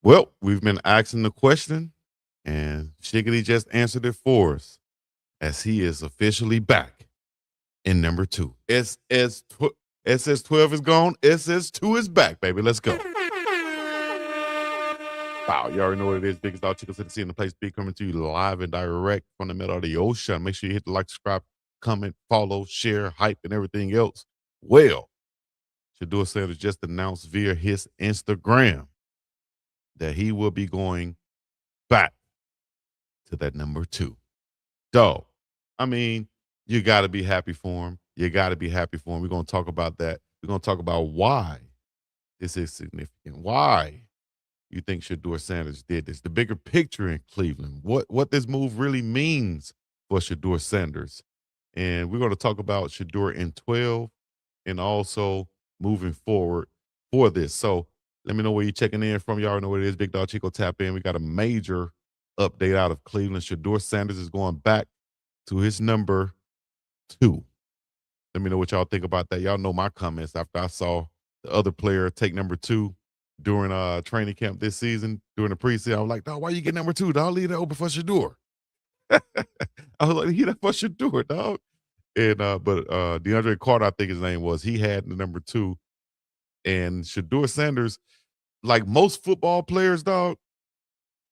Well, we've been asking the question, and Shiggity just answered it for us as he is officially back in number two. SS12 is gone. SS2 is back, baby. Let's go. Wow, you already know what it is. Biggest dog Chico City in the place. Big coming to you live and direct from the middle of the ocean. Make sure you hit the like, subscribe, comment, follow, share, hype, and everything else. Well, Shedeur Sanders just announced via his Instagram that he will be going back to that number two. Dog. I mean, you got to be happy for him. You got to be happy for him. We're going to talk about that. We're going to talk about why this is significant. Why you think Shedeur Sanders did this? The bigger picture in Cleveland. What this move really means for Shedeur Sanders. And we're going to talk about Shedeur in 12 and also moving forward for this. So let me know where you're checking in from. Y'all know what it is. Big Dog Chico tap in. We got a major update out of Cleveland. Shedeur Sanders is going back to his number two. Let me know what y'all think about that. Y'all know my comments after I saw the other player take number two during training camp this season, during the preseason. I was like, dog, why you get number two, dog? Leave that open for Shedeur. I was like, leave that for Shedeur, dog. And but DeAndre Carter, I think his name was, he had the number two. And Shedeur Sanders, like most football players, dog,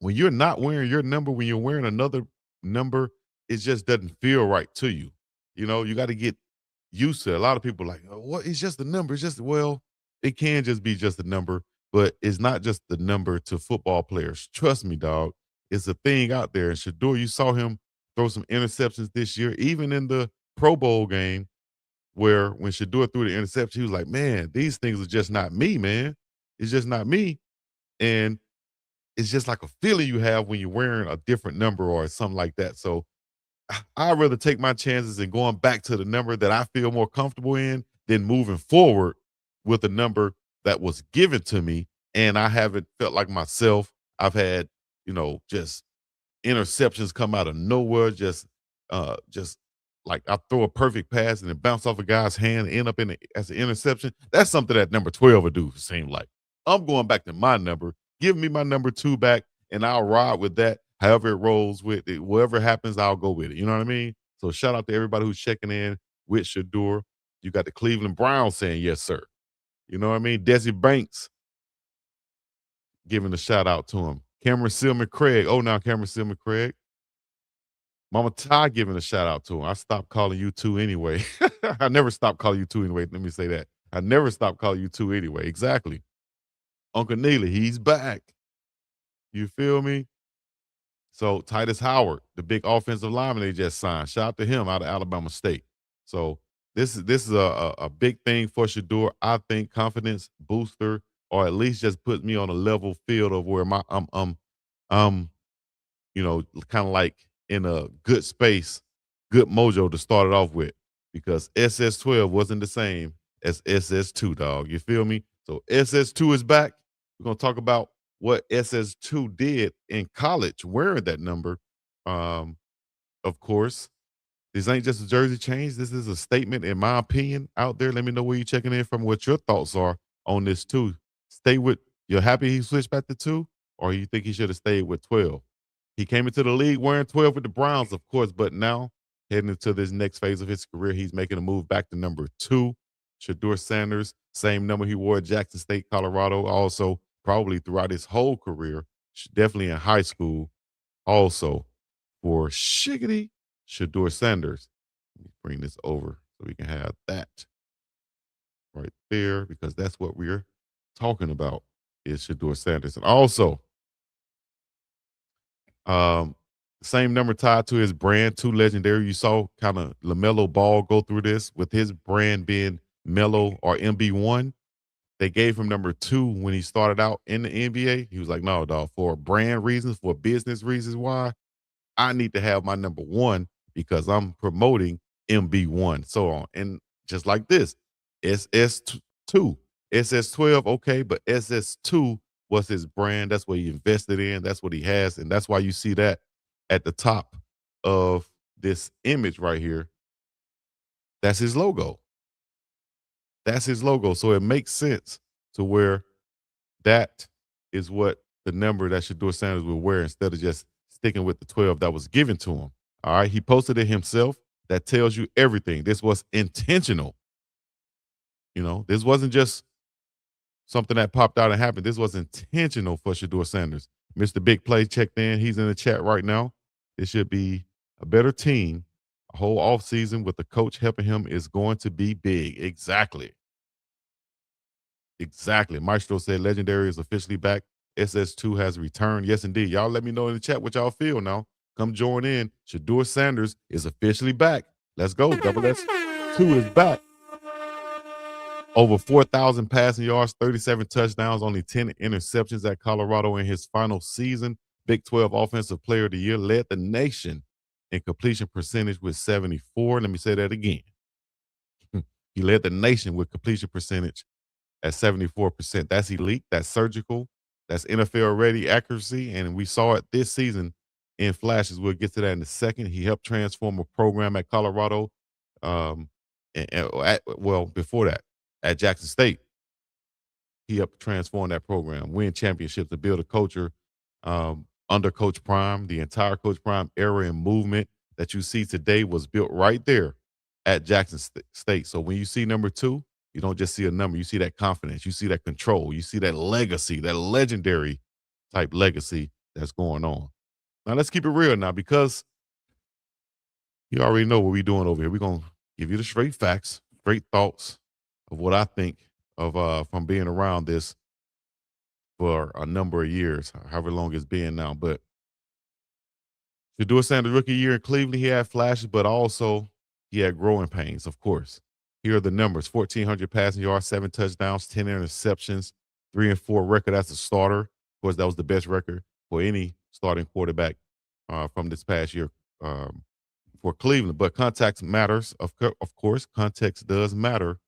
when you're not wearing your number, when you're wearing another number, it just doesn't feel right to you. You know, you got to get used to it. A lot of people are like, oh, what? It's just a number. It's just, well, it can just be just a number, but it's not just the number to football players. Trust me, dog. It's a thing out there. And Shedeur, you saw him throw some interceptions this year, even in the Pro Bowl game, where when Shedeur threw the interception, he was like, man, these things are just not me, man. It's just not me. And it's just like a feeling you have when you're wearing a different number or something like that. So I'd rather take my chances in going back to the number that I feel more comfortable in than moving forward with a number that was given to me. And I haven't felt like myself. I've had, just interceptions come out of nowhere, just like I throw a perfect pass and it bounce off a guy's hand, end up as an interception. That's something that number 12 would do, it seems like. I'm going back to my number. Give me my number two back, and I'll ride with that. However it rolls with it, whatever happens, I'll go with it. You know what I mean? So shout out to everybody who's checking in with Shedeur. You got the Cleveland Browns saying yes, sir. You know what I mean? Desi Banks giving a shout out to him. Cameron Silman Craig. Oh, now Cameron Silman Craig. Mama Ty giving a shout out to him. I stopped calling you two anyway. I never stopped calling you two anyway. Let me say that. I never stopped calling you two anyway. Exactly. Uncle Neely, he's back. You feel me? So Titus Howard, the big offensive lineman they just signed. Shout out to him out of Alabama State. So this is a big thing for Shedeur. I think confidence booster, or at least just put me on a level field of where I'm kind of like in a good space, good mojo to start it off with, because SS12 wasn't the same as SS2, dog. You feel me? So SS2 is back. We're going to talk about what SS2 did in college wearing that number. Um, of course, this ain't just a jersey change. This is a statement, in my opinion, out there. Let me know where you're checking in from, what your thoughts are on this too. Stay with, you're happy he switched back to two, or you think he should have stayed with 12? He came into the league wearing 12 with the Browns, of course, but now heading into this next phase of his career, he's making a move back to number two. Shedeur Sanders, same number he wore at Jackson State, Colorado, also probably throughout his whole career, definitely in high school, also for Shiggity Shedeur Sanders. Let me bring this over so we can have that right there, because that's what we're talking about is Shedeur Sanders. And also, Um, same number tied to his brand, too legendary. You saw kind of LaMelo Ball go through this with his brand being Melo or MB1. They gave him number two when he started out in the NBA. He was like, no, dog, for brand reasons, for business reasons, why I need to have my number one because I'm promoting MB1, so on. And just like this, SS2, SS12, okay, but SS2 was his brand. That's what he invested in. That's what he has. And that's why you see that at the top of this image right here. That's his logo. That's his logo. So it makes sense to where that is what the number that Shedeur Sanders would wear instead of just sticking with the 12 that was given to him. All right. He posted it himself. That tells you everything. This was intentional. This wasn't just something that popped out and happened. This was intentional for Shedeur Sanders. Mr. Big Play checked in. He's in the chat right now. It should be a better team. A whole offseason with the coach helping him is going to be big. Exactly. Exactly. Maestro said Legendary is officially back. SS2 has returned. Yes, indeed. Y'all let me know in the chat what y'all feel now. Come join in. Shedeur Sanders is officially back. Let's go. Double S2 is back. Over 4,000 passing yards, 37 touchdowns, only 10 interceptions at Colorado in his final season. Big 12 Offensive Player of the Year, led the nation in completion percentage with 74. Let me say that again. He led the nation with completion percentage at 74%. That's elite. That's surgical. That's NFL-ready accuracy, and we saw it this season in flashes. We'll get to that in a second. He helped transform a program at Colorado. Before that, at Jackson State, he helped transform that program, win championships, and build a culture under Coach Prime. The entire Coach Prime era and movement that you see today was built right there at Jackson State. So when you see number 2, you don't just see a number. You see that confidence. You see that control. You see that legacy, that legendary type legacy that's going on. Now, let's keep it real now, because you already know what we're doing over here. We're going to give you the straight facts, straight thoughts of what I think of from being around this for a number of years, however long it's been now. But Shedeur Sanders' rookie year in Cleveland, he had flashes, but also he had growing pains, of course. Here are the numbers: 1,400 passing yards, 7 touchdowns, 10 interceptions, 3-4 record as a starter. Of course, that was the best record for any starting quarterback from this past year for Cleveland. But context matters, of course. Context does matter.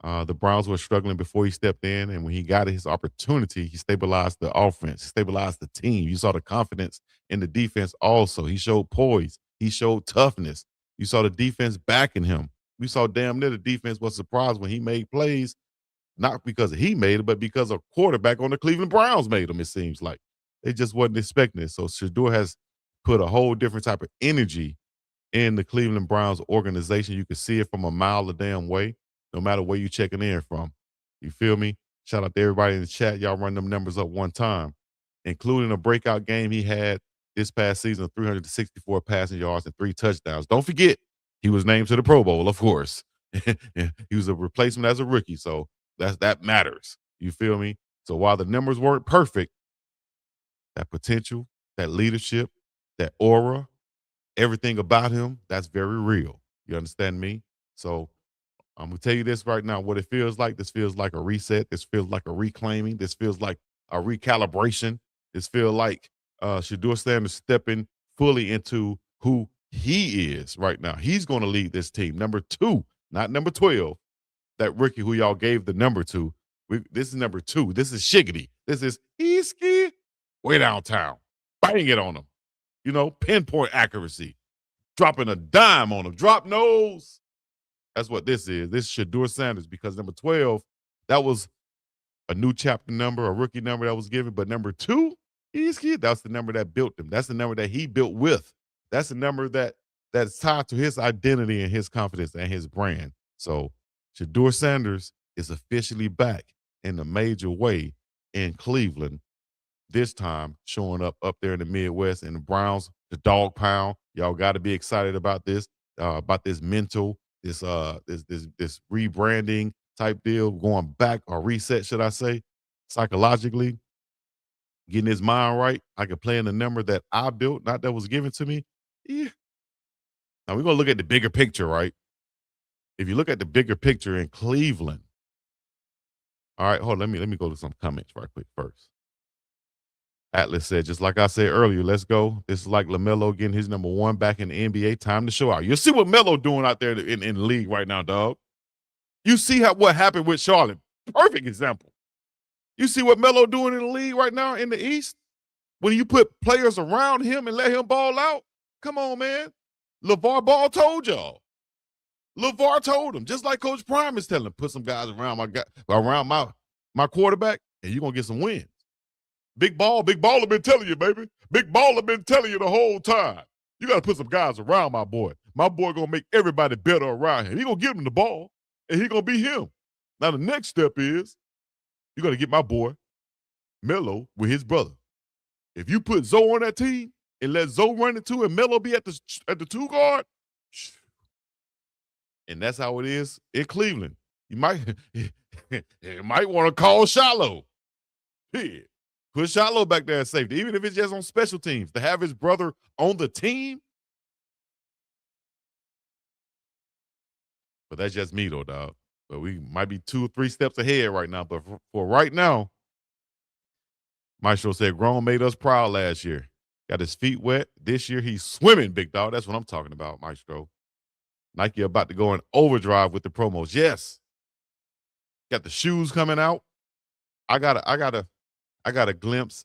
The Browns were struggling before he stepped in, and when he got his opportunity, he stabilized the offense, stabilized the team. You saw the confidence in the defense also. He showed poise. He showed toughness. You saw the defense backing him. We saw damn near the defense was surprised when he made plays, not because he made it, but because a quarterback on the Cleveland Browns made them, it seems like. They just wasn't expecting it. So Shedeur has put a whole different type of energy in the Cleveland Browns organization. You can see it from a mile a damn way, no matter where you're checking in from. You feel me? Shout out to everybody in the chat. Y'all run them numbers up one time, including a breakout game he had this past season of 364 passing yards and 3 touchdowns. Don't forget, he was named to the Pro Bowl, of course. He was a replacement as a rookie, so that matters. You feel me? So while the numbers weren't perfect, that potential, that leadership, that aura, everything about him, that's very real. You understand me? So I'm going to tell you this right now, what it feels like. This feels like a reset. This feels like a reclaiming. This feels like a recalibration. This feels like Shedeur Sanders stepping fully into who he is right now. He's going to lead this team. Number 2, not number 12, that rookie who y'all gave the number to. This is number 2. This is Shiggity. This is Easky way downtown. Bang it on him. Pinpoint accuracy. Dropping a dime on him. Drop nose. That's what this is. This is Shedeur Sanders, because number 12, that was a new chapter number, a rookie number that was given. But number 2, that's the number that built him. That's the number that he built with. That's the number that's tied to his identity and his confidence and his brand. So Shedeur Sanders is officially back in a major way in Cleveland, this time showing up there in the Midwest, and the Browns, the dog pound. Y'all got to be excited about this mental, this rebranding type deal, going back, or reset, should I say, psychologically, getting his mind right. I can play in the number that I built, not that was given to me. Yeah. Now we're gonna look at the bigger picture, right? If you look at the bigger picture in Cleveland, all right, hold on, let me go to some comments right quick first. Atlas said, just like I said earlier, let's go. This is like LaMelo getting his number 1 back in the NBA. Time to show out. You see what Melo doing out there in the league right now, dog. You see what happened with Charlotte. Perfect example. You see what Melo doing in the league right now in the East? When you put players around him and let him ball out? Come on, man. LeVar Ball told y'all. LeVar told him, just like Coach Prime is telling him, put some guys around my quarterback, and you're going to get some wins. Big Baller been telling you, baby. Big Baller been telling you the whole time. You got to put some guys around my boy. My boy going to make everybody better around him. He going to give him the ball, and he going to be him. Now, the next step is you got to get my boy Melo with his brother. If you put Zoe on that team and let Zoe run it too and Melo be at the two guard, and that's how it is in Cleveland. You might want to call Shiloh. Yeah. Put Shiloh back there at safety, even if it's just on special teams. To have his brother on the team. But that's just me, though, dog. But we might be 2 or 3 steps ahead right now. But for right now, Maestro said, grown made us proud last year. Got his feet wet. This year, he's swimming, big dog. That's what I'm talking about, Maestro. Nike about to go in overdrive with the promos. Yes. Got the shoes coming out. I got a glimpse,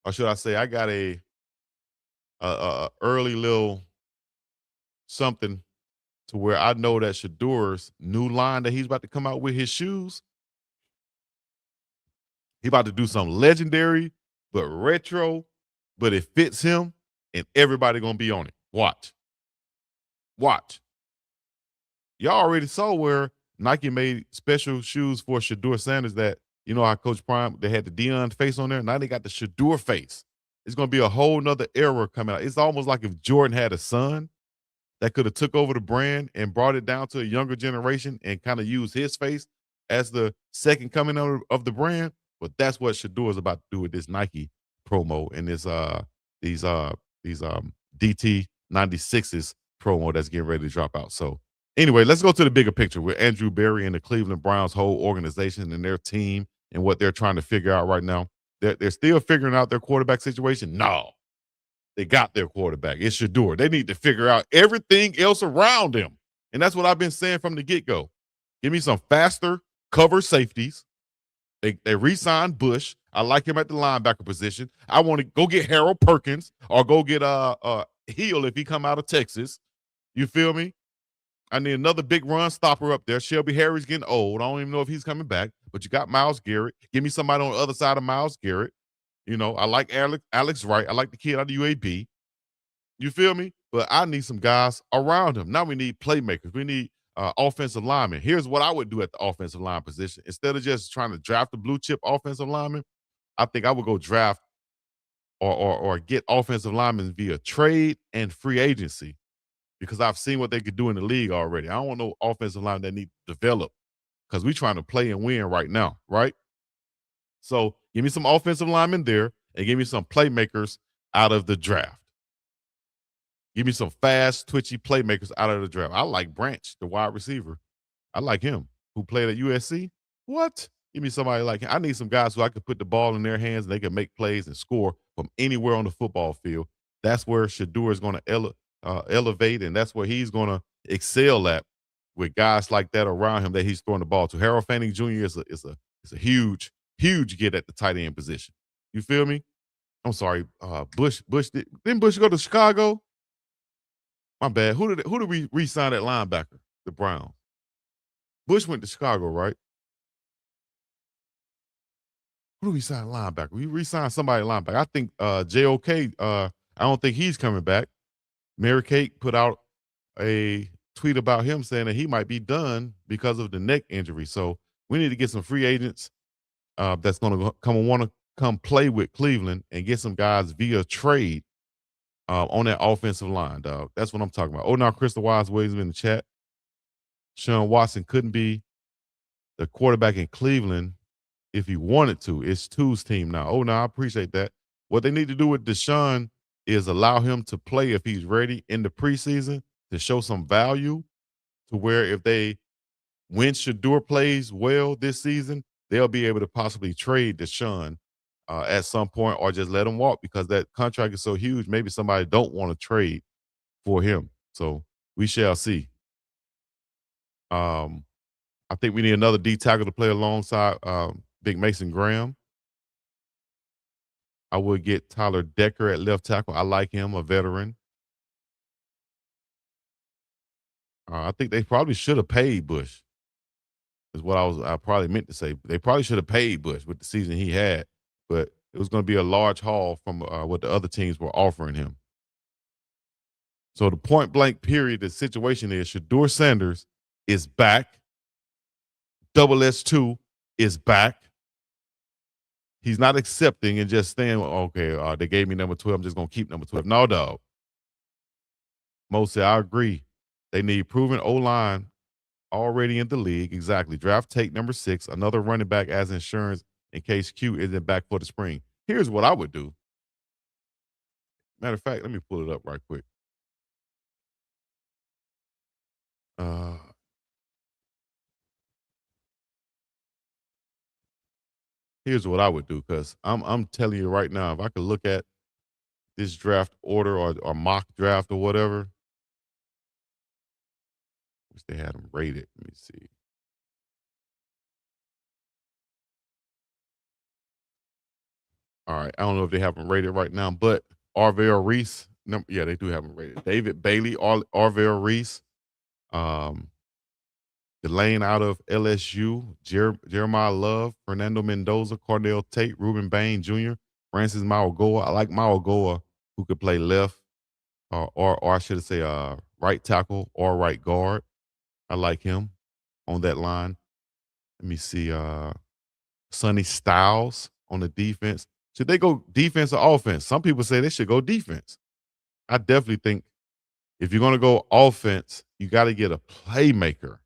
or should I say, I got a early little something to where I know that Shedeur's new line that he's about to come out with his shoes. He about to do something legendary, but retro, but it fits him, and everybody gonna be on it. Watch. Y'all already saw where Nike made special shoes for Shedeur Sanders that, you know how Coach Prime, they had the Deion face on there. Now they got the Shedeur face. It's going to be a whole nother era coming out. It's almost like if Jordan had a son that could have took over the brand and brought it down to a younger generation and kind of used his face as the second coming of the brand. But that's what Shedeur is about to do with this Nike promo and this these DT 96s promo that's getting ready to drop out. So anyway, let's go to the bigger picture with Andrew Berry and the Cleveland Browns whole organization and their team and what they're trying to figure out right now. They're still figuring out their quarterback situation. No, they got their quarterback. It's Shedeur. They need to figure out everything else around him. And that's what I've been saying from the get-go. Give me some faster cover safeties. They re-signed Bush. I like him at the linebacker position. I want to go get Harold Perkins or go get Hill if he come out of Texas. You feel me? I need another big run stopper up there. Shelby Harry's getting old. I don't even know if he's coming back, but you got Myles Garrett. Give me somebody on the other side of Myles Garrett. You know, I like Alex Wright. I like the kid out of UAB. You feel me? But I need some guys around him. Now we need playmakers. We need offensive linemen. Here's what I would do at the offensive line position. Instead of just trying to draft a blue chip offensive lineman, I think I would go draft or get offensive linemen via trade and free agency, because I've seen what they could do in the league already. I don't want no offensive line that need to develop, because we're trying to play and win right now, right? So give me some offensive linemen there and give me some playmakers out of the draft. Give me some fast, twitchy playmakers out of the draft. I like Branch, the wide receiver. I like him, who played at USC. What? Give me somebody like him. I need some guys who I could put the ball in their hands and they can make plays and score from anywhere on the football field. That's where Shedeur is going to elevate, and that's where he's going to excel at, with guys like that around him that he's throwing the ball to. Harold Fanning Jr. is a huge get at the tight end position. You feel me? I'm sorry, Bush didn't Bush go to Chicago? My bad. Who did we re-sign at linebacker? The Browns. Bush went to Chicago, right? Who do we sign linebacker? We re-signed somebody linebacker. I think JOK. I don't think he's coming back. Mary Kate put out a tweet about him saying that he might be done because of the neck injury. So we need to get some free agents that's going to want to come play with Cleveland and get some guys via trade on that offensive line, dog. That's what I'm talking about. Oh, now Crystal Wise Williams in the chat. Sean Watson couldn't be the quarterback in Cleveland if he wanted to. It's Two's team now. Oh, no, I appreciate that. What they need to do with Deshaun is allow him to play if he's ready in the preseason to show some value, to where if when Shedeur plays well this season, they'll be able to possibly trade Deshaun at some point, or just let him walk, because that contract is so huge. Maybe somebody don't want to trade for him. So we shall see. I think we need another D tackle to play alongside Big Mason Graham. I would get Tyler Decker at left tackle. I like him, a veteran. I think they probably should have paid Bush, is what I probably meant to say. They probably should have paid Bush with the season he had, but it was going to be a large haul from what the other teams were offering him. So the point blank period, the situation is Shedeur Sanders is back. Double S2 is back. He's not accepting and just saying, okay, they gave me number 12. I'm just going to keep number 12. No, dog. Mo said, I agree. They need proven O-line already in the league. Exactly. Draft take number 6, another running back as insurance in case Q isn't back for the spring. Here's what I would do. Matter of fact, let me pull it up right quick. Uh, Here's what I would do because I'm telling you right now, if I could look at this draft order or mock draft or whatever, wish they had them rated. Let me see. All right, I don't know if they have them rated right now, but Arvell Reese, yeah, they do have them rated. David Bailey, Arvell Reese, um, the lane out of LSU, Jeremiah Love, Fernando Mendoza, Cordell Tate, Ruben Bain Jr., Francis Mauagoa. I like Mauagoa, who could play left, or I should say, right tackle or right guard. I like him on that line. Let me see. Sonny Styles on the defense. Should they go defense or offense? Some people say they should go defense. I definitely think if you're going to go offense, you got to get a playmaker,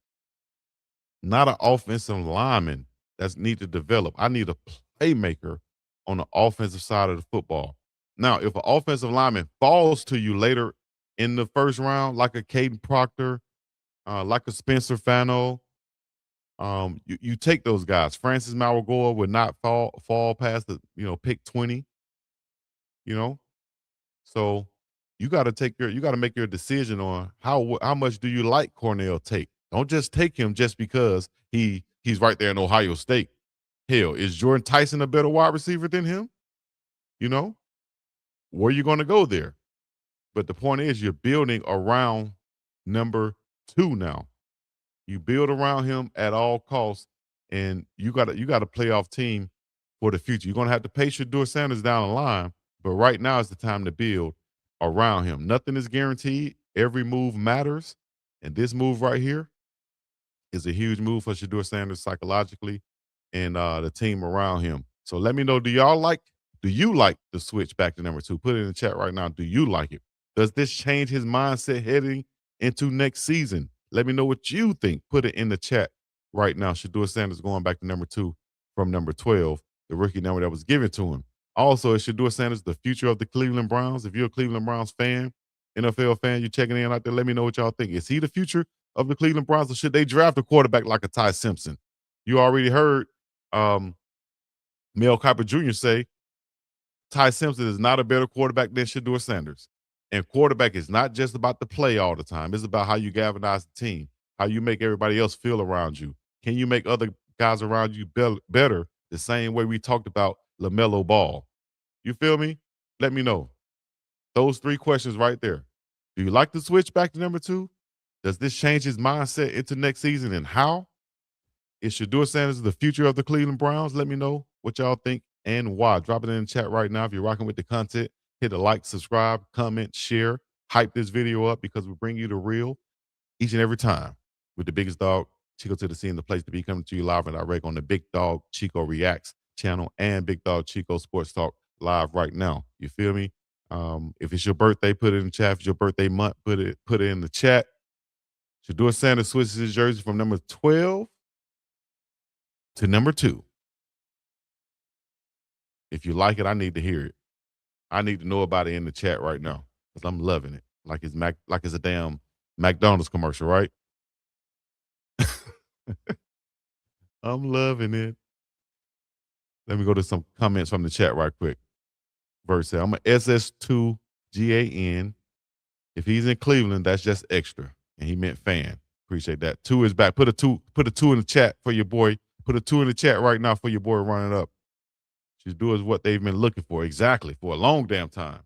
not an offensive lineman that's need to develop. I need a playmaker on the offensive side of the football. Now, if an offensive lineman falls to you later in the first round, like a Caden Proctor, like a Spencer Fano, you take those guys. Francis Mauagoa would not fall past the pick 20. You know, so you got to make your decision on how much do you like Cornell Tate. Don't just take him just because he's right there in Ohio State. Hell, is Jordan Tyson a better wide receiver than him? You know, where you going to go there? But the point is, you're building around number 2 now. You build around him at all costs, and you got a playoff team for the future. You're gonna have to pay Shedeur Sanders down the line, but right now is the time to build around him. Nothing is guaranteed. Every move matters, and this move right here is a huge move for Shedeur Sanders psychologically and the team around him. So let me know, do you like the switch back to number 2? Put it in the chat right now. Do you like it? Does this change his mindset heading into next season? Let me know what you think. Put it in the chat right now. Shedeur Sanders going back to number 2 from number 12, the rookie number that was given to him. Also, is Shedeur Sanders the future of the Cleveland Browns? If you're a Cleveland Browns fan, NFL fan, you're checking in out there, let me know what y'all think. Is he the future of the Cleveland Browns, or should they draft a quarterback like a Ty Simpson? You already heard um, Mel Kiper Jr. say Ty Simpson is not a better quarterback than Shedeur Sanders. And quarterback is not just about the play all the time. It's about how you galvanize the team, how you make everybody else feel around you. Can you make other guys around you better the same way we talked about LaMelo Ball? You feel me? Let me know. Those 3 questions right there. Do you like the switch back to number 2? Does this change his mindset into next season, and how? Is Shedeur Sanders the future of the Cleveland Browns? Let me know what y'all think and why. Drop it in the chat right now. If you're rocking with the content, hit a like, subscribe, comment, share, hype this video up because we bring you the real each and every time with the biggest dog, Chico to the scene, the place to be, coming to you live and direct on the Big Dog Chico Reacts channel and Big Dog Chico Sports Talk live right now. You feel me? If it's your birthday, put it in the chat. If it's your birthday month, put it in the chat. Shedeur Sanders switches his jersey from number 12 to number 2. If you like it, I need to hear it. I need to know about it in the chat right now because I'm loving it. Like it's a damn McDonald's commercial, right? I'm loving it. Let me go to some comments from the chat right quick. Verse said, I'm an SS2 GAN. If he's in Cleveland, that's just extra. And he meant fan. Appreciate that. 2 is back. Put a two in the chat for your boy. Put a 2 in the chat right now for your boy running up. Shedeur is what they've been looking for. Exactly. For a long damn time.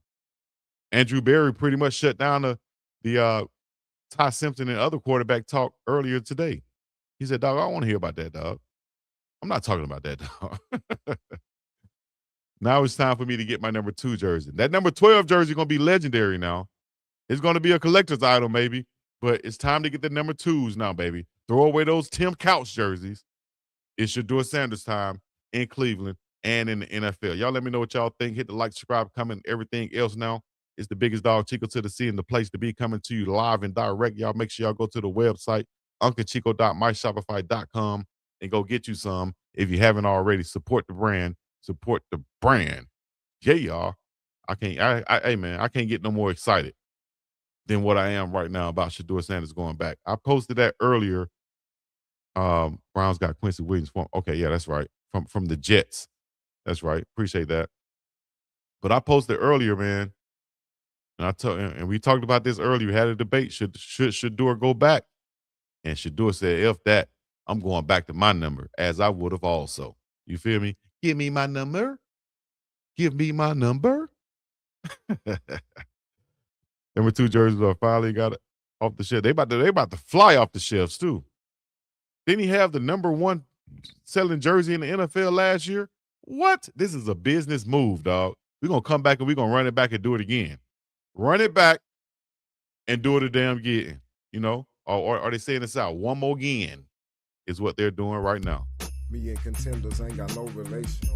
Andrew Berry pretty much shut down the Ty Simpson and other quarterback talk earlier today. He said, dog, I don't want to hear about that, dog. I'm not talking about that, dog. Now it's time for me to get my number 2 jersey. That number 12 jersey is going to be legendary now. It's going to be a collector's item, maybe, but it's time to get the number 2s now, baby. Throw away those Tim Couch jerseys. It's Shedeur Sanders time in Cleveland and in the NFL. Y'all let me know what y'all think. Hit the like, subscribe, comment, everything else now. It's the biggest dog, Chico to the sea, and the place to be, coming to you live and direct. Y'all make sure y'all go to the website, unclechico.myshopify.com, and go get you some. If you haven't already, support the brand. Support the brand. Yeah, y'all. Hey, man, I can't get no more excited than what I am right now about Shedeur Sanders going back. I posted that earlier. Browns got Quincy Williams. Okay, yeah, that's right. From the Jets. That's right. Appreciate that. But I posted earlier, man. And we talked about this earlier. We had a debate. Should Shedeur go back? And Shedeur said, "If that, I'm going back to my number, as I would have also." You feel me? Give me my number. Give me my number. Number 2 jerseys are finally got it off the shelf. They about to fly off the shelves too. Didn't he have the number 1 selling jersey in the NFL last year? What? This is a business move, dog. We're gonna come back and we're gonna run it back and do it again. Run it back and do it a damn again. You know? Or are they saying this out? One more again is what they're doing right now. Me and contenders ain't got no relation.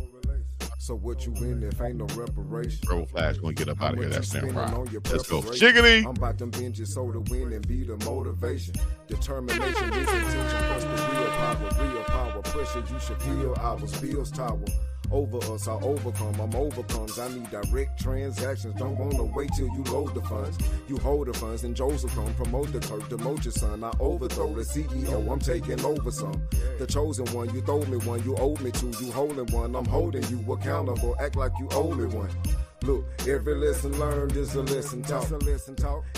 So what you win if ain't no reparation? Rebel Flash gonna get up out of here. That's damn right. Let's go. Chickadee. I'm about them binges so to win and be the motivation. Determination is intention plus the real power pressure you should feel. Our spills tower. Over us, I overcome, I'm overcomes. I need direct transactions, don't wanna wait till you load the funds. You hold the funds and Joe's will come, promote the Kirk, demote your son. I overthrow the CEO, I'm taking over some. The chosen one, you throw me one, you owe me two. You holding one, I'm holding you accountable, act like you owe me one. Look, every lesson learned is a lesson taught.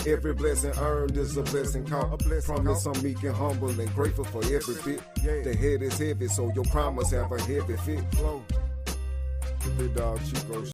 Every blessing earned is a blessing caught. Promise I'm meek and humble and grateful for every bit. The head is heavy, so your promise have a heavy fit. BiggDoggChico.